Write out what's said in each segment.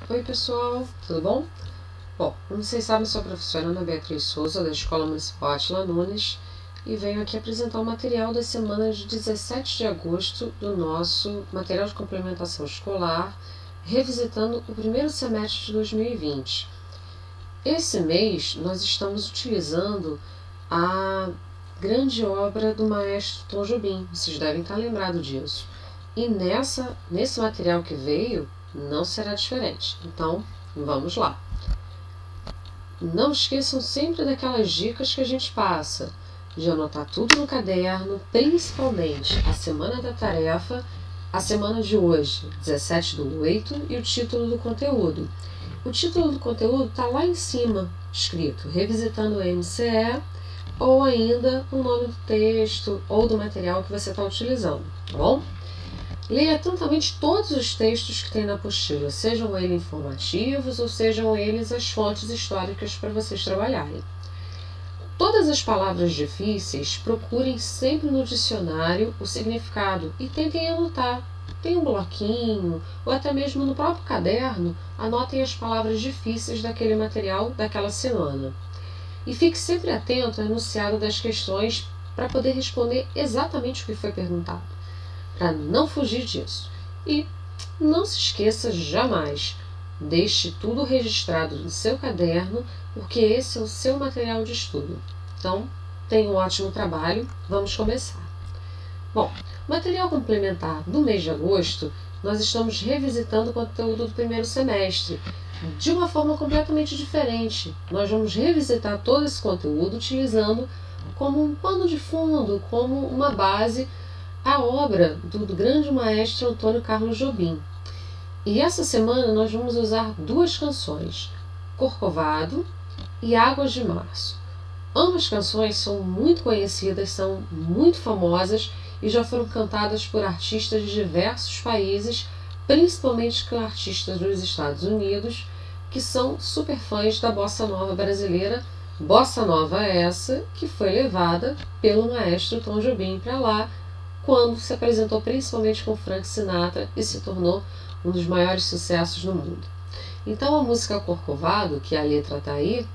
Oi pessoal, tudo bom? Bom, como vocês sabem, sou a professora Ana Beatriz Souza, da Escola Municipal Átila Nunes, e venho aqui apresentar o material da semana de 17 de agosto do nosso material de complementação escolar, revisitando o primeiro semestre de 2020. Esse mês nós estamos utilizando a grande obra do maestro Tom Jobim, vocês devem estar lembrados disso. E nesse material que veio, não será diferente. Então, vamos lá. Não esqueçam sempre daquelas dicas que a gente passa, de anotar tudo no caderno, principalmente a semana da tarefa, a semana de hoje, 17/8, e o título do conteúdo. O título do conteúdo está lá em cima, escrito Revisitando o MCE, ou ainda o nome do texto ou do material que você está utilizando, tá bom? Leia atentamente todos os textos que tem na apostila, sejam eles informativos ou sejam eles as fontes históricas para vocês trabalharem. Todas as palavras difíceis, procurem sempre no dicionário o significado e tentem anotar. Tem um bloquinho ou até mesmo no próprio caderno, anotem as palavras difíceis daquele material daquela semana. E fique sempre atento ao enunciado das questões para poder responder exatamente o que foi perguntado, para não fugir disso. E não se esqueça jamais, deixe tudo registrado no seu caderno, porque esse é o seu material de estudo. Então, tenha um ótimo trabalho, vamos começar. Bom, material complementar do mês de agosto, nós estamos revisitando o conteúdo do primeiro semestre, de uma forma completamente diferente. Nós vamos revisitar todo esse conteúdo utilizando como um pano de fundo, como uma base, a obra do grande maestro Antônio Carlos Jobim. E essa semana nós vamos usar duas canções, Corcovado e Águas de Março. Ambas canções são muito conhecidas, são muito famosas e já foram cantadas por artistas de diversos países, principalmente com artistas dos Estados Unidos, que são super fãs da bossa nova brasileira, bossa nova essa que foi levada pelo maestro Tom Jobim para lá, quando se apresentou principalmente com Frank Sinatra e se tornou um dos maiores sucessos no mundo. Então a música Corcovado, que a letra está aí,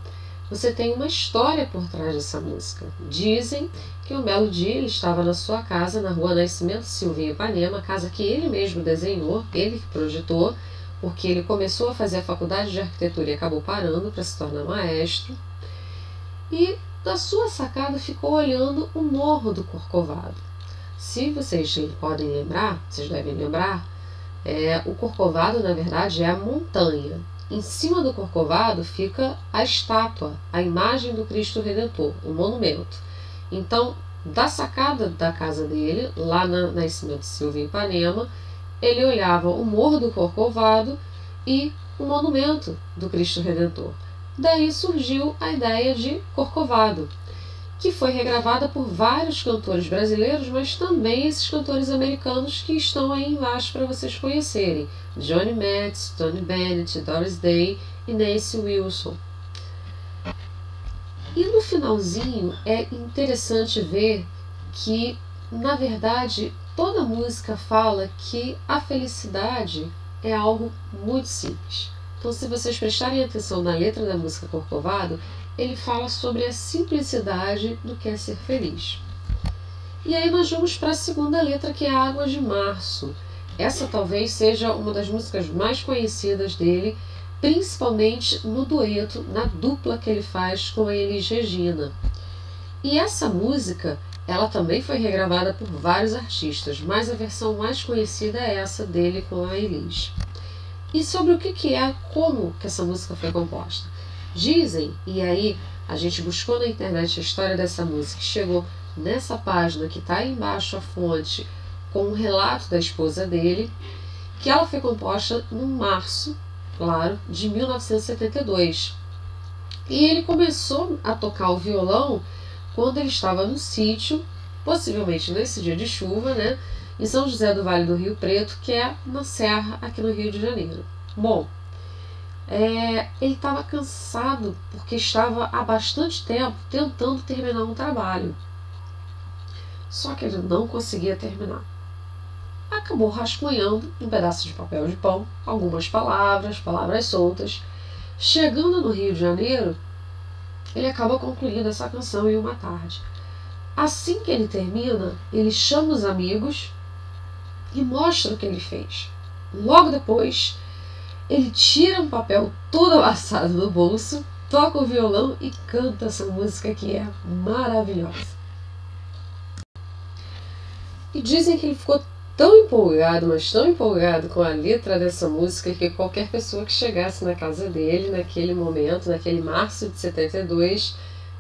você tem uma história por trás dessa música. Dizem que um belo dia ele estava na sua casa, na rua Nascimento Silva, em Ipanema, casa que ele mesmo desenhou, ele que projetou, porque ele começou a fazer a faculdade de arquitetura e acabou parando para se tornar maestro. E da sua sacada ficou olhando o Morro do Corcovado. Se vocês podem lembrar, vocês devem lembrar, o Corcovado na verdade é a montanha. Em cima do Corcovado fica a estátua, a imagem do Cristo Redentor, o monumento. Então, da sacada da casa dele, lá na Nascimento Silva, em Ipanema, ele olhava o Morro do Corcovado e o monumento do Cristo Redentor. Daí surgiu a ideia de Corcovado, que foi regravada por vários cantores brasileiros, mas também esses cantores americanos que estão aí embaixo para vocês conhecerem. Johnny Metz, Tony Bennett, Doris Day e Nancy Wilson. E no finalzinho é interessante ver que, na verdade, toda música fala que a felicidade é algo muito simples. Então, se vocês prestarem atenção na letra da música Corcovado, ele fala sobre a simplicidade do que é ser feliz. E aí nós vamos para a segunda letra, que é Águas de Março. Essa talvez seja uma das músicas mais conhecidas dele, principalmente no dueto, na dupla que ele faz com a Elis Regina. E essa música, ela também foi regravada por vários artistas, mas a versão mais conhecida é essa dele com a Elis. E sobre o que é, como que essa música foi composta? Dizem, e aí a gente buscou na internet a história dessa música, chegou nessa página que está aí embaixo a fonte, com um relato da esposa dele, que ela foi composta no março, claro, de 1972. E ele começou a tocar o violão quando ele estava no sítio, possivelmente nesse dia de chuva, né, em São José do Vale do Rio Preto, que é na Serra, aqui no Rio de Janeiro. Bom, ele estava cansado porque estava há bastante tempo tentando terminar um trabalho. Só que ele não conseguia terminar. acabou rascunhando um pedaço de papel de pão, algumas palavras soltas. Chegando no Rio de Janeiro, ele acaba concluindo essa canção em uma tarde. Assim que ele termina, ele chama os amigos e mostra o que ele fez. Logo depois, ele tira um papel todo amassado do bolso, toca o violão e canta essa música que é maravilhosa. E dizem que ele ficou tão empolgado, mas tão empolgado com a letra dessa música, que qualquer pessoa que chegasse na casa dele naquele momento, naquele março de 72,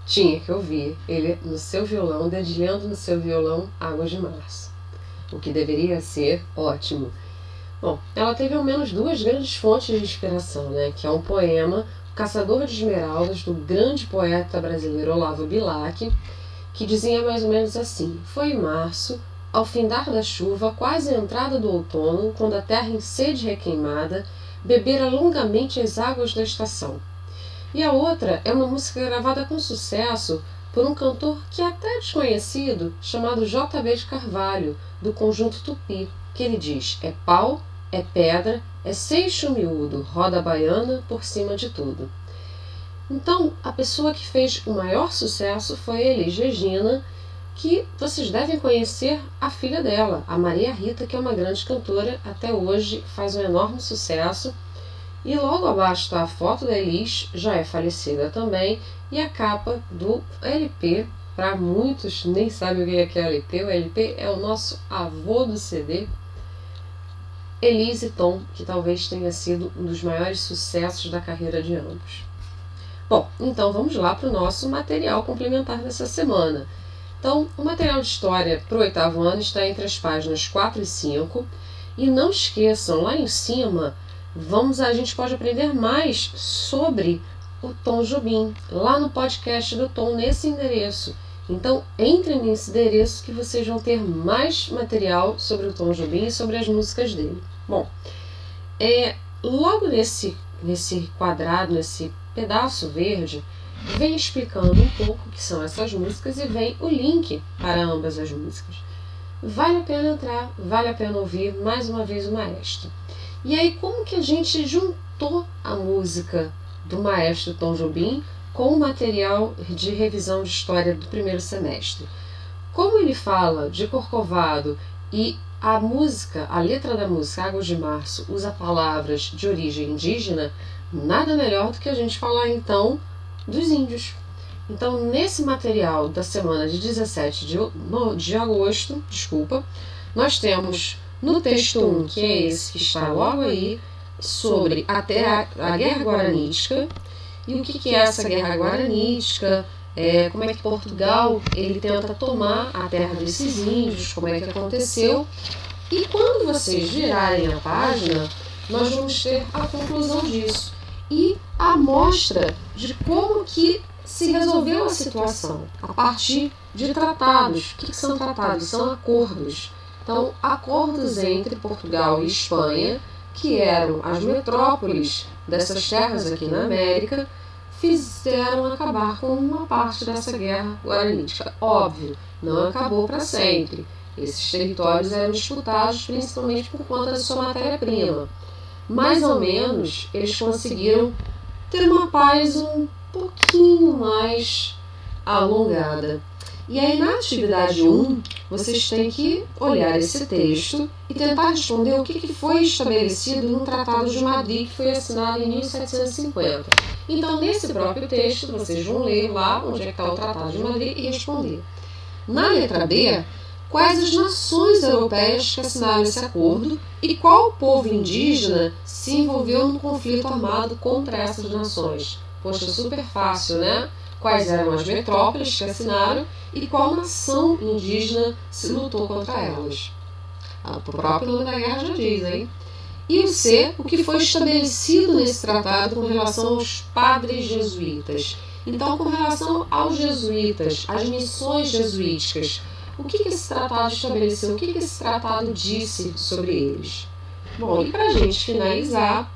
tinha que ouvir ele no seu violão, dedilhando no seu violão Águas de Março. O que deveria ser ótimo. Bom, ela teve ao menos duas grandes fontes de inspiração, né? Que é um poema, O Caçador de Esmeraldas, do grande poeta brasileiro Olavo Bilac, que dizia mais ou menos assim: foi em março, ao findar da chuva, quase a entrada do outono, quando a terra em sede requeimada, bebera longamente as águas da estação. E a outra é uma música gravada com sucesso por um cantor que é até desconhecido, chamado J.B. de Carvalho, do conjunto Tupi, que ele diz: é pau, é pedra, é seixo miúdo, roda baiana por cima de tudo. Então, a pessoa que fez o maior sucesso foi a Elis Regina, que vocês devem conhecer a filha dela, a Maria Rita, que é uma grande cantora, até hoje faz um enorme sucesso. E logo abaixo está a foto da Elis, já é falecida também, e a capa do LP. Para muitos nem sabem o que é LP. O LP é o nosso avô do CD, Elis e Tom, que talvez tenha sido um dos maiores sucessos da carreira de ambos. Bom, então vamos lá para o nosso material complementar dessa semana. Então, o material de história para o 8º ano está entre as páginas 4 e 5. E não esqueçam, lá em cima, a gente pode aprender mais sobre o Tom Jobim, lá no podcast do Tom, nesse endereço. Então, entrem nesse endereço que vocês vão ter mais material sobre o Tom Jobim e sobre as músicas dele. Bom, logo nesse quadrado, nesse pedaço verde, vem explicando um pouco o que são essas músicas e vem o link para ambas as músicas. Vale a pena entrar, vale a pena ouvir mais uma vez o maestro. E aí, como que a gente juntou a música do maestro Tom Jobim com o material de revisão de história do primeiro semestre? Como ele fala de Corcovado e a música, a letra da música Águas de Março usa palavras de origem indígena, nada melhor do que a gente falar então dos índios. Então, nesse material da semana de 17 de agosto, nós temos no texto 1, que é esse que está logo aí, sobre a Guerra Guaranítica, e o que é essa Guerra Guaranítica, como é que Portugal ele tenta tomar a terra desses índios, como é que aconteceu. E quando vocês virarem a página, nós vamos ter a conclusão disso e a mostra de como que se resolveu a situação a partir de tratados. O que são tratados? São acordos. Então, acordos entre Portugal e Espanha, que eram as metrópoles dessas terras aqui na América, fizeram acabar com uma parte dessa guerra guaranítica. Óbvio, não acabou para sempre. Esses territórios eram disputados principalmente por conta de sua matéria-prima. Mais ou menos, eles conseguiram ter uma paz um pouquinho mais alongada. E aí, na atividade 1, vocês têm que olhar esse texto e tentar responder o que foi estabelecido no Tratado de Madrid, que foi assinado em 1750. Então, nesse próprio texto, vocês vão ler lá onde é que está o Tratado de Madrid e responder. Na letra B, quais as nações europeias que assinaram esse acordo e qual povo indígena se envolveu no conflito armado contra essas nações? Poxa, super fácil, né? Quais eram as metrópoles que assinaram e qual nação indígena se lutou contra elas. O próprio nome da guerra já diz, hein? E o C, o que foi estabelecido nesse tratado com relação aos padres jesuítas. Então, com relação aos jesuítas, às missões jesuíticas, o que esse tratado estabeleceu? O que esse tratado disse sobre eles? Bom, e para a gente finalizar,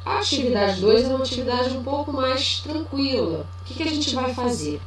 a atividade 2 é uma atividade um pouco mais tranquila. O que a gente vai fazer?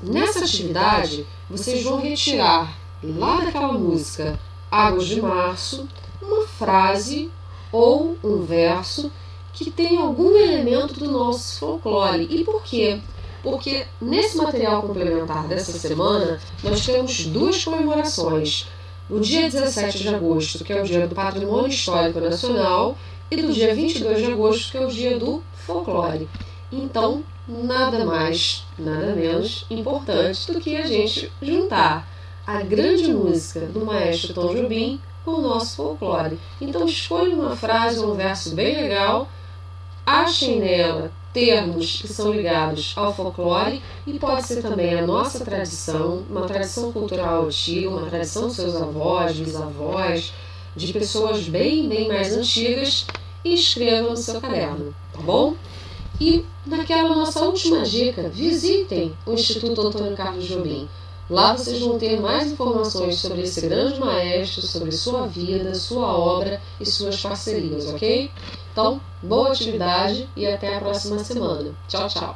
Nessa atividade, vocês vão retirar lá daquela música Águas de Março, uma frase ou um verso que tem algum elemento do nosso folclore. E por quê? Porque nesse material complementar dessa semana nós temos duas comemorações. O dia 17 de agosto, que é o dia do Patrimônio Histórico Nacional, e do dia 22 de agosto, que é o dia do folclore. Então, nada mais, nada menos importante do que a gente juntar a grande música do maestro Tom Jobim com o nosso folclore. Então, escolha uma frase ou um verso bem legal, achem nela termos que são ligados ao folclore e pode ser também a nossa tradição, uma tradição cultural antiga, uma tradição dos seus avós, bisavós, de pessoas bem mais antigas, e escreva no seu caderno, tá bom? E naquela nossa última dica, visitem o Instituto Antônio Carlos Jobim. Lá vocês vão ter mais informações sobre esse grande maestro, sobre sua vida, sua obra e suas parcerias, ok? Então, boa atividade e até a próxima semana. Tchau, tchau!